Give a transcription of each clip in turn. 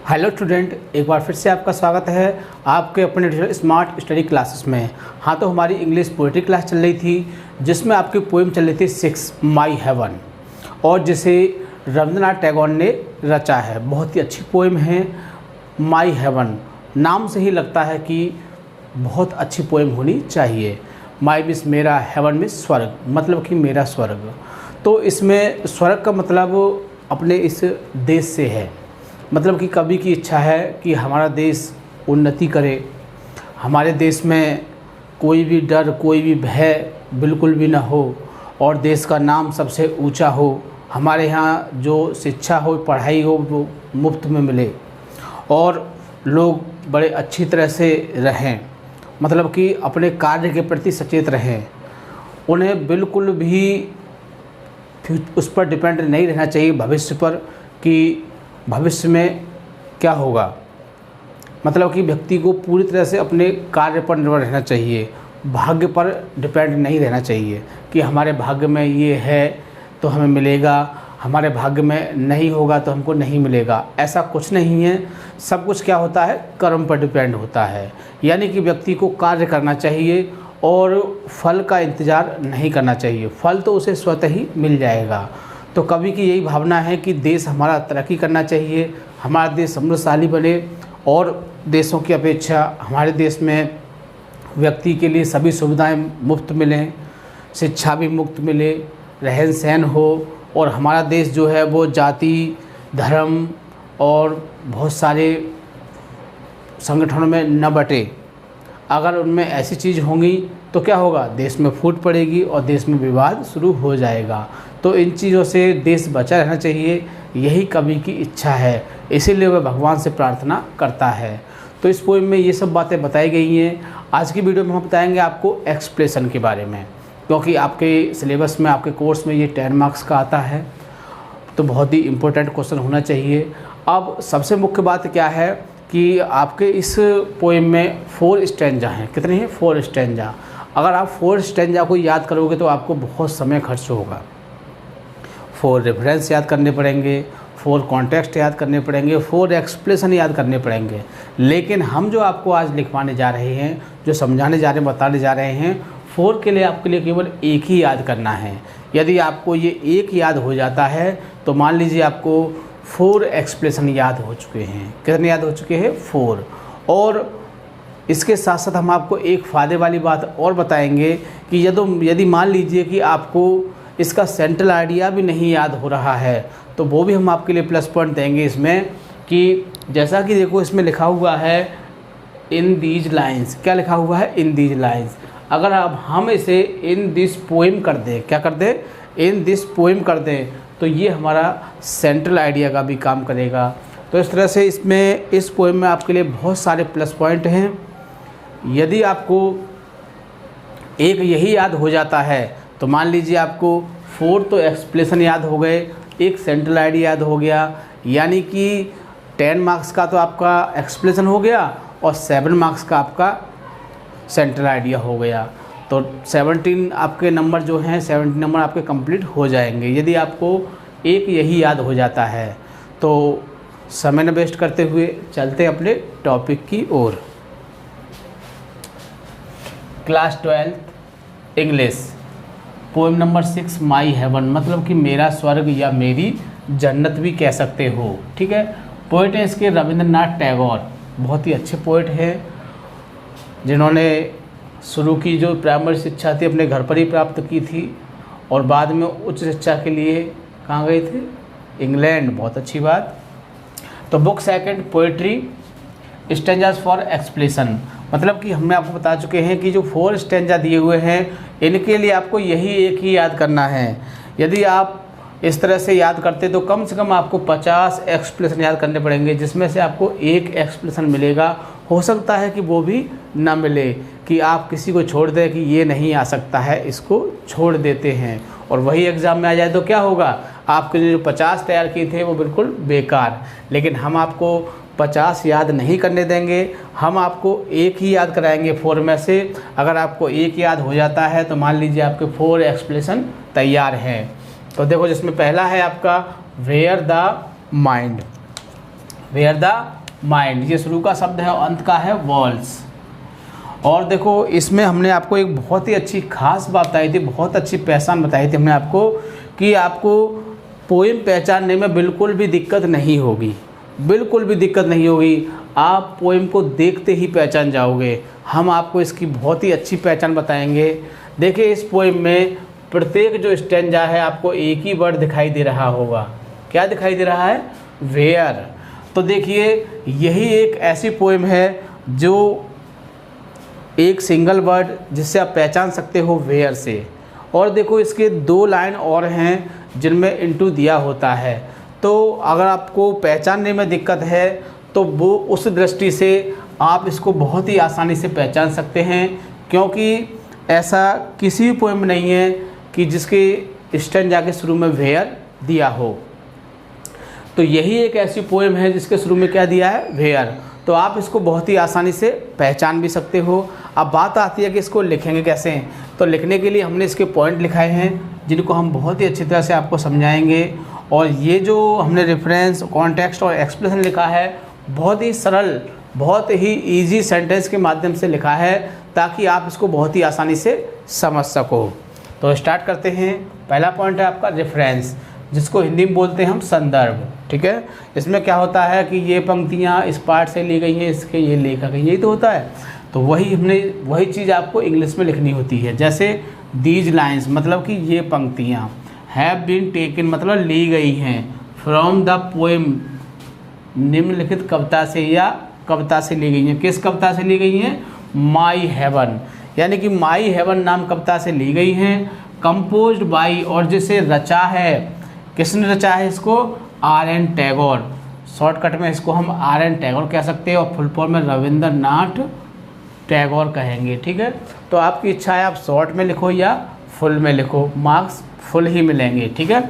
Hello student, एक बार फिर से आपका स्वागत है आपके अपने डिजिटल स्मार्ट स्टडी क्लासेस में। हाँ, तो हमारी इंग्लिश पोएट्री क्लास चल रही थी जिसमें आपकी पोएम चल रही थी 6 माई हेवन, और जिसे रविंद्रनाथ टैगोर ने रचा है। बहुत ही अच्छी पोएम है। माई हेवन नाम से ही लगता है कि बहुत अच्छी पोएम होनी चाहिए। माई मीन्स मेरा, हेवन मीन्स स्वर्ग, मतलब कि मेरा स्वर्ग। तो इसमें स्वर्ग का मतलब अपने इस देश से है, मतलब कि कवि की इच्छा है कि हमारा देश उन्नति करे, हमारे देश में कोई भी डर, कोई भी भय बिल्कुल भी ना हो, और देश का नाम सबसे ऊंचा हो। हमारे यहाँ जो शिक्षा हो, पढ़ाई हो, वो मुफ्त में मिले, और लोग बड़े अच्छी तरह से रहें, मतलब कि अपने कार्य के प्रति सचेत रहें। उन्हें बिल्कुल भी उस पर डिपेंड नहीं रहना चाहिए भविष्य पर कि भविष्य में क्या होगा। मतलब कि व्यक्ति को पूरी तरह से अपने कार्य पर निर्भर रहना चाहिए, भाग्य पर डिपेंड नहीं रहना चाहिए कि हमारे भाग्य में ये है तो हमें मिलेगा, हमारे भाग्य में नहीं होगा तो हमको नहीं मिलेगा। ऐसा कुछ नहीं है। सब कुछ क्या होता है, कर्म पर डिपेंड होता है। यानी कि व्यक्ति को कार्य करना चाहिए और फल का इंतज़ार नहीं करना चाहिए। फल तो उसे स्वतः ही मिल जाएगा। तो कवि की यही भावना है कि देश हमारा तरक्की करना चाहिए, हमारा देश समृद्धशाली बने, और देशों की अपेक्षा हमारे देश में व्यक्ति के लिए सभी सुविधाएं मुफ्त मिलें, शिक्षा भी मुफ्त मिले, रहन सहन हो, और हमारा देश जो है वो जाति, धर्म और बहुत सारे संगठनों में न बटे। अगर उनमें ऐसी चीज़ होंगी तो क्या होगा, देश में फूट पड़ेगी और देश में विवाद शुरू हो जाएगा। तो इन चीज़ों से देश बचा रहना चाहिए, यही कवि की इच्छा है, इसीलिए वह भगवान से प्रार्थना करता है। तो इस पोएम में ये सब बातें बताई गई हैं। आज की वीडियो में हम बताएंगे आपको एक्सप्रेशन के बारे में, क्योंकि आपके सिलेबस में, आपके कोर्स में ये 10 मार्क्स का आता है, तो बहुत ही इम्पोर्टेंट क्वेश्चन होना चाहिए। अब सबसे मुख्य बात क्या है कि आपके इस पोएम में 4 स्टैंजा हैं। कितने हैं? 4 स्टैंजा। अगर आप 4 स्टैंजा को याद करोगे तो आपको बहुत समय खर्च होगा। 4 रेफरेंस याद करने पड़ेंगे, 4 कॉन्टेक्स्ट याद करने पड़ेंगे, 4 एक्सप्रेशन याद करने पड़ेंगे। लेकिन हम जो आपको आज लिखवाने जा रहे हैं, जो समझाने जा रहे हैं, बताने जा रहे हैं, 4 के लिए आपके लिए केवल एक ही याद करना है। यदि आपको ये एक याद हो जाता है तो मान लीजिए आपको 4 एक्सप्रेशन याद हो चुके हैं। कितने याद हो चुके हैं? 4। और इसके साथ साथ हम आपको एक फ़ायदे वाली बात और बताएंगे कि यदि मान लीजिए कि आपको इसका सेंट्रल आइडिया भी नहीं याद हो रहा है, तो वो भी हम आपके लिए प्लस पॉइंट देंगे इसमें। कि जैसा कि देखो इसमें लिखा हुआ है इन दीज लाइन्स। क्या लिखा हुआ है? In these lines. अगर अब हम इसे इन दिस पोएम कर दें, क्या कर दें? इन दिस पोएम कर दें, तो ये हमारा सेंट्रल आइडिया का भी काम करेगा। तो इस तरह से इसमें, इस पोएम में आपके लिए बहुत सारे प्लस पॉइंट हैं। यदि आपको एक यही याद हो जाता है तो मान लीजिए आपको 4 तो एक्सप्लेशन याद हो गए, एक सेंट्रल आइडिया याद हो गया, यानी कि 10 मार्क्स का तो आपका एक्सप्लेशन हो गया और 7 मार्क्स का आपका सेंट्रल आइडिया हो गया। तो 17 आपके नंबर जो हैं, 17 नंबर आपके कंप्लीट हो जाएंगे यदि आपको एक यही याद हो जाता है। तो समय न वेस्ट करते हुए चलते अपने टॉपिक की ओर। Class 12 English, poem number 6 my heaven, मतलब कि मेरा स्वर्ग या मेरी जन्नत भी कह सकते हो। ठीक है। पोएट है इसके रविंद्रनाथ टैगोर। बहुत ही अच्छे पोएट हैं जिन्होंने शुरू की जो प्राइमरी शिक्षा थी अपने घर पर ही प्राप्त की थी, और बाद में उच्च शिक्षा के लिए कहाँ गए थे? इंग्लैंड। बहुत अच्छी बात। तो book second, poetry stanzas for explanation, मतलब कि हमने आपको बता चुके हैं कि जो 4 स्टैंजा दिए हुए हैं इनके लिए आपको यही एक ही याद करना है। यदि आप इस तरह से याद करते तो कम से कम आपको 50 एक्सप्लेशन याद करने पड़ेंगे, जिसमें से आपको एक एक्सप्लेशन मिलेगा। हो सकता है कि वो भी ना मिले, कि आप किसी को छोड़ दें कि ये नहीं आ सकता है, इसको छोड़ देते हैं, और वही एग्ज़ाम में आ जाए तो क्या होगा, आपके जो 50 तैयार किए थे वो बिल्कुल बेकार। लेकिन हम आपको 50 याद नहीं करने देंगे, हम आपको एक ही याद कराएंगे 4 में से। अगर आपको एक याद हो जाता है तो मान लीजिए आपके 4 एक्सप्लेशन तैयार हैं। तो देखो जिसमें पहला है आपका where the mind. Where the mind, ये शुरू का शब्द है और अंत का है वॉल्स। और देखो इसमें हमने आपको एक बहुत ही अच्छी खास बात बताई थी, बहुत अच्छी पहचान बताई थी हमने आपको कि आपको पोएम पहचानने में बिल्कुल भी दिक्कत नहीं होगी, बिल्कुल भी दिक्कत नहीं होगी। आप पोएम को देखते ही पहचान जाओगे। हम आपको इसकी बहुत ही अच्छी पहचान बताएंगे। देखिए इस पोएम में प्रत्येक जो स्टैंजा है आपको एक ही वर्ड दिखाई दे रहा होगा। क्या दिखाई दे रहा है? वेयर। तो देखिए यही एक ऐसी पोएम है जो एक सिंगल वर्ड जिससे आप पहचान सकते हो वेयर से। और देखो इसके 2 लाइन और हैं जिनमें इनटू दिया होता है। तो अगर आपको पहचानने में दिक्कत है तो वो उस दृष्टि से आप इसको बहुत ही आसानी से पहचान सकते हैं, क्योंकि ऐसा किसी भी पोएम में नहीं है कि जिसके स्टैंजा के शुरू में वेयर दिया हो। तो यही एक ऐसी पोएम है जिसके शुरू में क्या दिया है? वेयर। तो आप इसको बहुत ही आसानी से पहचान भी सकते हो। अब बात आती है कि इसको लिखेंगे कैसे। तो लिखने के लिए हमने इसके पॉइंट लिखाए हैं जिनको हम बहुत ही अच्छी तरह से आपको समझाएंगे। और ये जो हमने रेफरेंस, कॉन्टेक्स्ट और एक्सप्रेशन लिखा है बहुत ही सरल, बहुत ही इजी सेंटेंस के माध्यम से लिखा है ताकि आप इसको बहुत ही आसानी से समझ सको। तो स्टार्ट करते हैं। पहला पॉइंट है आपका रेफरेंस, जिसको हिंदी में बोलते हैं हम संदर्भ। ठीक है, इसमें क्या होता है कि ये पंक्तियाँ इस पार्ट से ली गई हैं, इसके ये लेखा गई, यही तो होता है। तो वही चीज़ आपको इंग्लिश में लिखनी होती है। जैसे दीज लाइन्स मतलब कि ये पंक्तियाँ, हैव बीन टेकन मतलब ली गई हैं, फ्रॉम द पोएम निम्नलिखित कविता से या कविता से ली गई हैं। किस कविता से ली गई हैं? माई हेवन, यानी कि माई हेवन नाम कविता से ली गई हैं। कंपोज्ड बाई, और जिसे रचा है, किसने रचा है इसको? R.N. टैगोर। शॉर्टकट में इसको हम R.N. टैगोर कह सकते हैं और फुल फॉर्म में रविंद्रनाथ टैगोर कहेंगे। ठीक है, तो आपकी इच्छा है आप शॉर्ट में लिखो या फुल में लिखो, मार्क्स फुल ही मिलेंगे। ठीक है,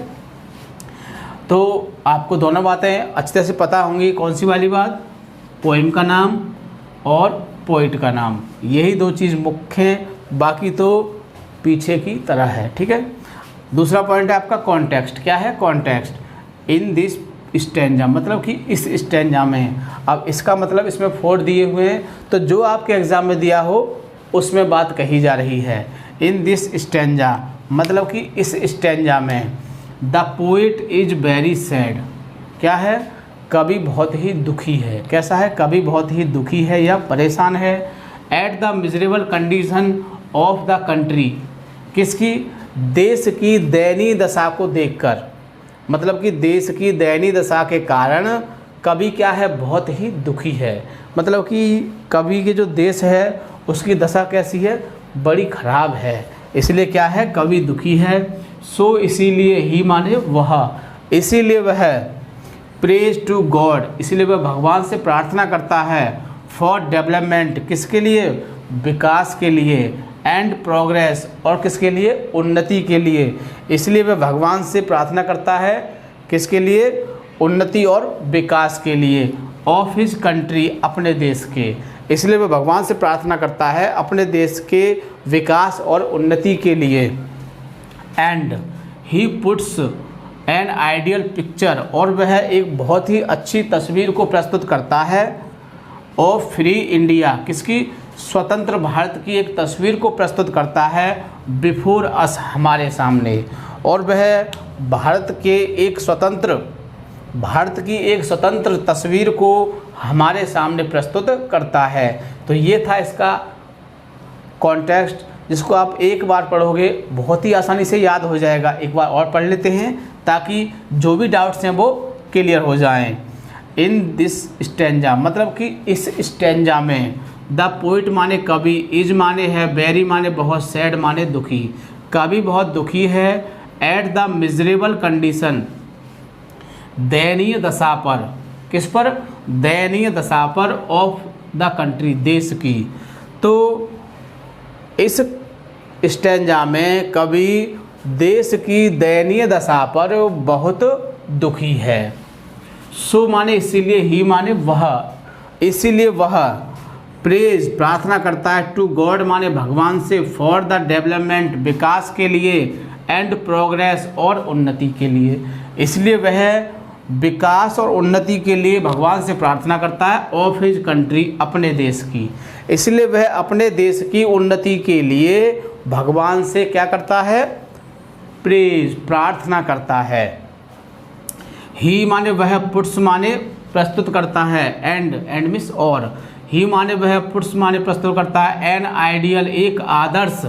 तो आपको दोनों बातें अच्छी तरह से पता होंगी। कौन सी वाली बात? पोएम का नाम और पोइट का नाम, यही 2 चीज़ मुख्य हैं, बाकी तो पीछे की तरह है। ठीक है, दूसरा पॉइंट है आपका कॉन्टेक्स्ट। क्या है? कॉन्टेक्स्ट। इन दिस स्टैंजा मतलब कि इस स्टैंजा में। अब इसका मतलब इसमें 4 दिए हुए हैं, तो जो आपके एग्ज़ाम में दिया हो उसमें बात कही जा रही है। इन दिस स्टैंजा मतलब कि इस स्टैंजा में। The poet is very sad. क्या है? कवि बहुत ही दुखी है। कैसा है? कवि बहुत ही दुखी है या परेशान है। At the miserable condition of the country, किसकी? देश की दयनीय दशा को देखकर, मतलब कि देश की दयनीय दशा के कारण कवि क्या है? बहुत ही दुखी है। मतलब कि कवि के जो देश है उसकी दशा कैसी है? बड़ी खराब है, इसलिए क्या है? कवि दुखी है। सो इसीलिए ही माने वह, इसीलिए वह प्रेज टू गॉड, इसीलिए वह भगवान से प्रार्थना करता है। फॉर डेवलपमेंट, किसके लिए? विकास के लिए। एंड प्रोग्रेस, और किसके लिए? उन्नति के लिए। इसलिए वह भगवान से प्रार्थना करता है किसके लिए? उन्नति और विकास के लिए। ऑफ हिज कंट्री, अपने देश के। इसलिए वह भगवान से प्रार्थना करता है अपने देश के विकास और उन्नति के लिए। And he puts an ideal picture, और वह एक बहुत ही अच्छी तस्वीर को प्रस्तुत करता है। ऑफ फ्री इंडिया, किसकी? स्वतंत्र भारत की एक तस्वीर को प्रस्तुत करता है। बिफोर अस, हमारे सामने। और वह भारत की एक स्वतंत्र तस्वीर को हमारे सामने प्रस्तुत करता है। तो ये था इसका कॉन्टेक्स्ट, जिसको आप एक बार पढ़ोगे बहुत ही आसानी से याद हो जाएगा। एक बार और पढ़ लेते हैं ताकि जो भी डाउट्स हैं वो क्लियर हो जाएं। इन दिस स्टैंजा मतलब कि इस स्टैंजा में। द पोइट माने कवि, इज माने है, वेरी माने बहुत, सैड माने दुखी। कवि बहुत दुखी है। एट द मिजरेबल कंडीशन, दयनीय दशा पर। किस पर? दयनीय दशा पर। ऑफ द कंट्री, देश की। तो इस स्टैंजा में कवि देश की दयनीय दशा पर बहुत दुखी है। सो माने इसीलिए, ही माने वह, इसीलिए वह। प्रेज प्रार्थना करता है। टू गॉड माने भगवान से। फॉर द डेवलपमेंट, विकास के लिए। एंड प्रोग्रेस, और उन्नति के लिए। इसलिए वह विकास और उन्नति के लिए भगवान से प्रार्थना करता है, ऑफ हिज कंट्री, अपने देश की। इसलिए वह अपने देश की उन्नति के लिए भगवान से क्या करता है, प्रेज, प्रार्थना करता है। ही माने वह, पुट्स माने प्रस्तुत करता है, एंड मिस और, ही माने वह, पुट्स माने प्रस्तुत करता है, एन आइडियल, एक आदर्श,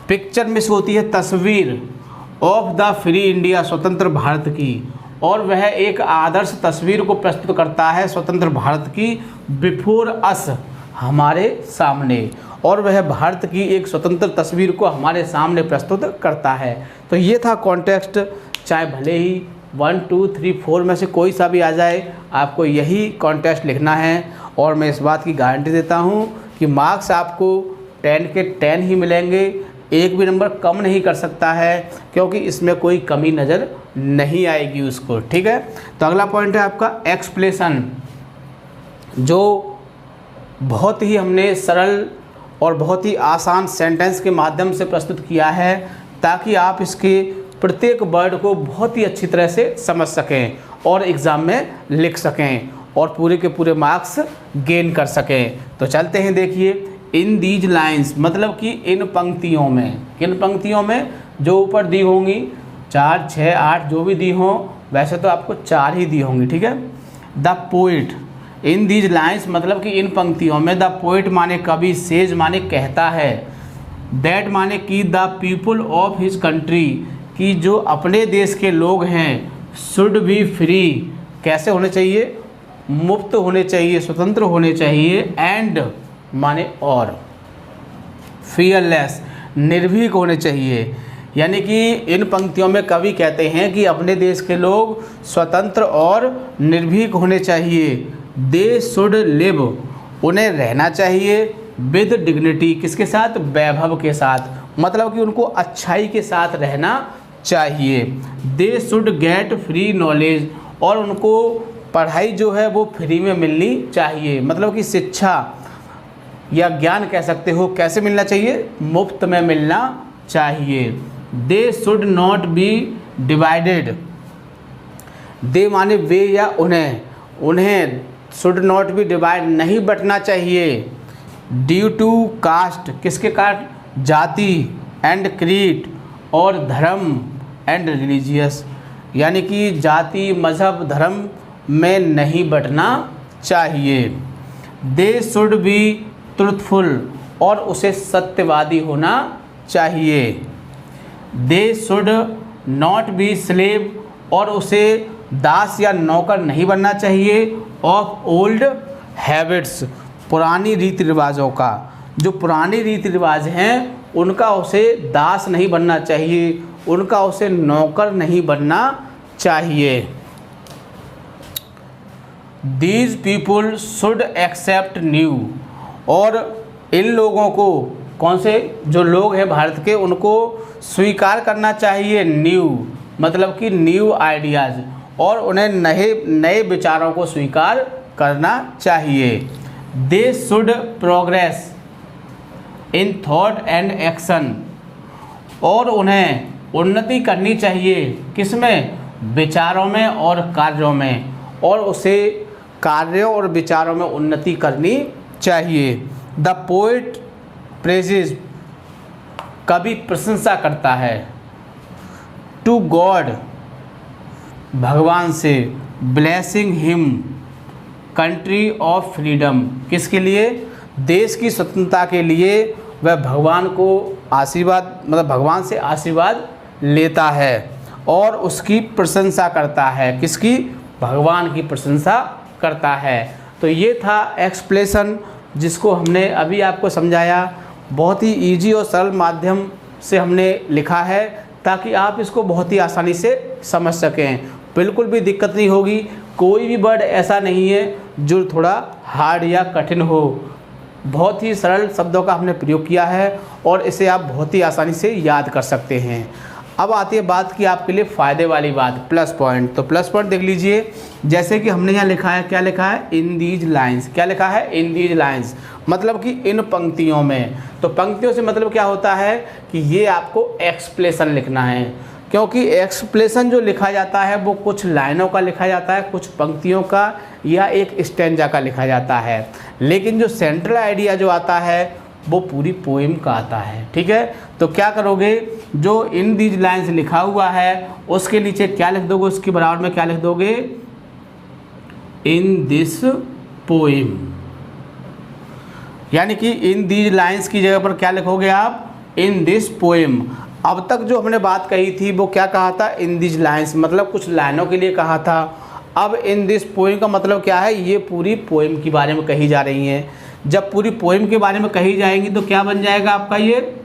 पिक्चर मिस होती है तस्वीर, ऑफ द फ्री इंडिया, स्वतंत्र भारत की, और वह एक आदर्श तस्वीर को प्रस्तुत करता है स्वतंत्र भारत की, बिफोर अस, हमारे सामने, और वह भारत की एक स्वतंत्र तस्वीर को हमारे सामने प्रस्तुत करता है। तो ये था कॉन्टेक्स्ट, चाहे भले ही 1, 2, 3, 4 में से कोई सा भी आ जाए, आपको यही कॉन्टेक्स्ट लिखना है। और मैं इस बात की गारंटी देता हूँ कि मार्क्स आपको 10 के 10 ही मिलेंगे, एक भी नंबर कम नहीं कर सकता है, क्योंकि इसमें कोई कमी नज़र नहीं आएगी उसको। ठीक है, तो अगला पॉइंट है आपका एक्सप्लेशन, जो बहुत ही हमने सरल और बहुत ही आसान सेंटेंस के माध्यम से प्रस्तुत किया है, ताकि आप इसके प्रत्येक वर्ड को बहुत ही अच्छी तरह से समझ सकें और एग्ज़ाम में लिख सकें और पूरे के पूरे मार्क्स गेन कर सकें। तो चलते हैं, देखिए, इन दीज लाइन्स मतलब कि इन पंक्तियों में, किन पंक्तियों में, जो ऊपर दी होंगी 4, 6, 8 जो भी दी हों, वैसे तो आपको 4 ही दी होंगी। ठीक है, the poet, in these lines मतलब कि इन पंक्तियों में, द पोइट माने कवि, सेज माने कहता है, दैट माने कि the people of his country, कि जो अपने देश के लोग हैं, शुड बी फ्री, कैसे होने चाहिए, मुक्त होने चाहिए, स्वतंत्र होने चाहिए, एंड माने और, फियरलेस, निर्भीक होने चाहिए। यानी कि इन पंक्तियों में कवि कहते हैं कि अपने देश के लोग स्वतंत्र और निर्भीक होने चाहिए। दे शुड लिव, उन्हें रहना चाहिए, विद डिग्निटी, किसके साथ, वैभव के साथ, मतलब कि उनको अच्छाई के साथ रहना चाहिए। They should get free knowledge, और उनको पढ़ाई जो है वो फ्री में मिलनी चाहिए, मतलब कि शिक्षा या ज्ञान कह सकते हो, कैसे मिलना चाहिए, मुफ्त में मिलना चाहिए। They should not be divided, they माने वे या उन्हें शुड नॉट बी डिवाइड, नहीं बंटना चाहिए, ड्यू टू कास्ट, किसके कारण, जाति, एंड क्रीड, और धर्म, एंड रिलीजियस, यानी कि जाति, मजहब, धर्म में नहीं बंटना चाहिए। दे शुड बी ट्रुथफुल, और उसे सत्यवादी होना चाहिए। They should not B slave, और उसे दास या नौकर नहीं बनना चाहिए, ऑफ ओल्ड हैबिट्स, पुरानी रीति रिवाजों का, जो पुरानी रीति रिवाज हैं उनका उसे दास नहीं बनना चाहिए, उनका उसे नौकर नहीं बनना चाहिए। These people should accept new, और इन लोगों को, कौन से, जो लोग हैं भारत के, उनको स्वीकार करना चाहिए, न्यू मतलब कि न्यू आइडियाज़, और उन्हें नए विचारों को स्वीकार करना चाहिए। They should progress in thought and action, और उन्हें उन्नति करनी चाहिए, किसमें, विचारों में और कार्यों में, और उसे कार्यों और विचारों में उन्नति करनी चाहिए। द पोइट प्रेजेस, कवि प्रशंसा करता है, टू गॉड, भगवान से, blessing him, country of freedom, किसके लिए, देश की स्वतंत्रता के लिए वह भगवान को आशीर्वाद, मतलब भगवान से आशीर्वाद लेता है और उसकी प्रशंसा करता है, किसकी, भगवान की प्रशंसा करता है। तो ये था एक्सप्लेशन, जिसको हमने अभी आपको समझाया, बहुत ही इजी और सरल माध्यम से हमने लिखा है, ताकि आप इसको बहुत ही आसानी से समझ सकें, बिल्कुल भी दिक्कत नहीं होगी। कोई भी वर्ड ऐसा नहीं है जो थोड़ा हार्ड या कठिन हो, बहुत ही सरल शब्दों का हमने प्रयोग किया है और इसे आप बहुत ही आसानी से याद कर सकते हैं। अब आती है बात की आपके लिए फ़ायदे वाली बात, प्लस पॉइंट। तो प्लस पॉइंट देख लीजिए, जैसे कि हमने यहाँ लिखा है, क्या लिखा है, इन दीज लाइन्स, क्या लिखा है, इन दीज लाइन्स, मतलब कि इन पंक्तियों में। तो पंक्तियों से मतलब क्या होता है कि ये आपको एक्सप्लेशन लिखना है, क्योंकि एक्सप्लेशन जो लिखा जाता है वो कुछ लाइनों का लिखा जाता है, कुछ पंक्तियों का या एक स्टैंजा का लिखा जाता है, लेकिन जो सेंट्रल आइडिया जो आता है वो पूरी पोएम का आता है। ठीक है, तो क्या करोगे, जो इन दीज लाइन्स लिखा हुआ है उसके नीचे क्या लिख दोगे, उसके बराबर में क्या लिख दोगे, इन दिस पोएम, यानी कि इन दीज लाइन्स की जगह पर क्या लिखोगे आप, इन दिस पोएम। अब तक जो हमने बात कही थी वो क्या कहा था, इन दीज लाइन्स मतलब कुछ लाइनों के लिए कहा था। अब इन दिस पोएम का मतलब क्या है, ये पूरी पोएम के बारे में कही जा रही हैं। जब पूरी पोएम के बारे में कही जाएंगी तो क्या बन जाएगा आपका, ये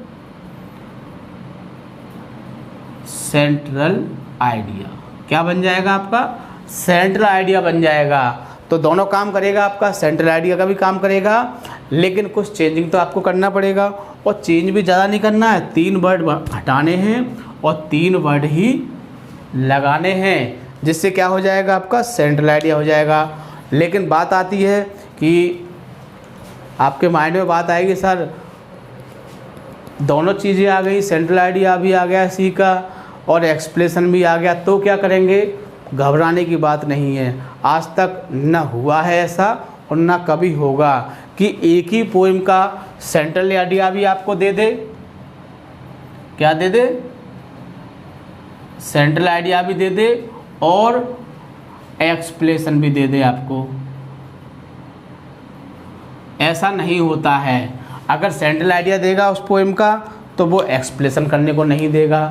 सेंट्रल आइडिया। क्या बन जाएगा आपका, सेंट्रल आइडिया बन जाएगा। तो दोनों काम करेगा आपका, सेंट्रल आइडिया का भी काम करेगा, लेकिन कुछ चेंजिंग तो आपको करना पड़ेगा, और चेंज भी ज़्यादा नहीं करना है। 3 वर्ड हटाने हैं और 3 वर्ड ही लगाने हैं, जिससे क्या हो जाएगा आपका, सेंट्रल आइडिया हो जाएगा। लेकिन बात आती है कि आपके माइंड में बात आएगी, सर दोनों चीज़ें आ गई, सेंट्रल आइडिया भी आ गया सी का और एक्सप्लेशन भी आ गया, तो क्या करेंगे। घबराने की बात नहीं है, आज तक न हुआ है ऐसा और न कभी होगा कि एक ही पोएम का सेंट्रल आइडिया भी आपको दे दे, क्या दे दे, सेंट्रल आइडिया भी दे दे और एक्सप्लेशन भी दे दे आपको। ऐसा नहीं होता है। अगर सेंट्रल आइडिया देगा उस पोएम का तो वो एक्सप्लेशन करने को नहीं देगा,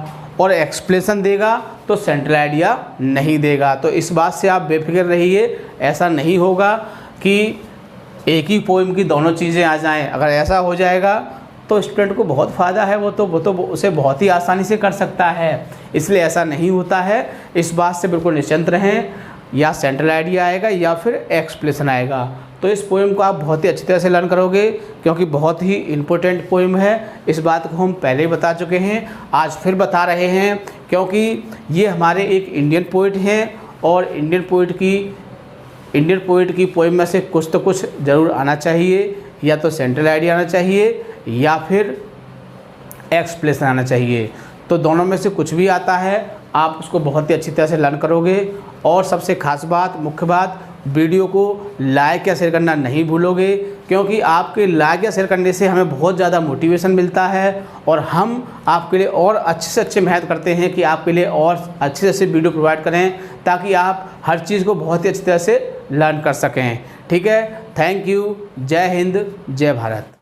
और एक्सप्लेशन देगा तो सेंट्रल आइडिया नहीं देगा। तो इस बात से आप बेफिक्र रहिए, ऐसा नहीं होगा कि एक ही पोएम की दोनों चीज़ें आ जाएं। अगर ऐसा हो जाएगा तो स्टूडेंट को बहुत फ़ायदा है, वो तो उसे बहुत ही आसानी से कर सकता है। इसलिए ऐसा नहीं होता है, इस बात से बिल्कुल निश्चिंत रहें। या सेंट्रल आइडिया आएगा या फिर एक्सप्लेशन आएगा। तो इस पोएम को आप बहुत ही अच्छी तरह से लर्न करोगे, क्योंकि बहुत ही इम्पोर्टेंट पोएम है। इस बात को हम पहले ही बता चुके हैं, आज फिर बता रहे हैं, क्योंकि ये हमारे एक इंडियन पोइट हैं और इंडियन पोइट की पोएम में से कुछ तो कुछ ज़रूर आना चाहिए, या तो सेंट्रल आइडिया आना चाहिए या फिर एक्सप्लेशन आना चाहिए। तो दोनों में से कुछ भी आता है, आप उसको बहुत ही अच्छी तरह से लर्न करोगे। और सबसे खास बात, मुख्य बात, वीडियो को लाइक या शेयर करना नहीं भूलोगे, क्योंकि आपके लाइक या शेयर करने से हमें बहुत ज़्यादा मोटिवेशन मिलता है और हम आपके लिए और अच्छे से अच्छे मेहनत करते हैं कि आपके लिए और अच्छे से अच्छे वीडियो प्रोवाइड करें, ताकि आप हर चीज़ को बहुत ही अच्छी तरह से लर्न कर सकें। ठीक है, थैंक यू, जय हिंद, जय भारत।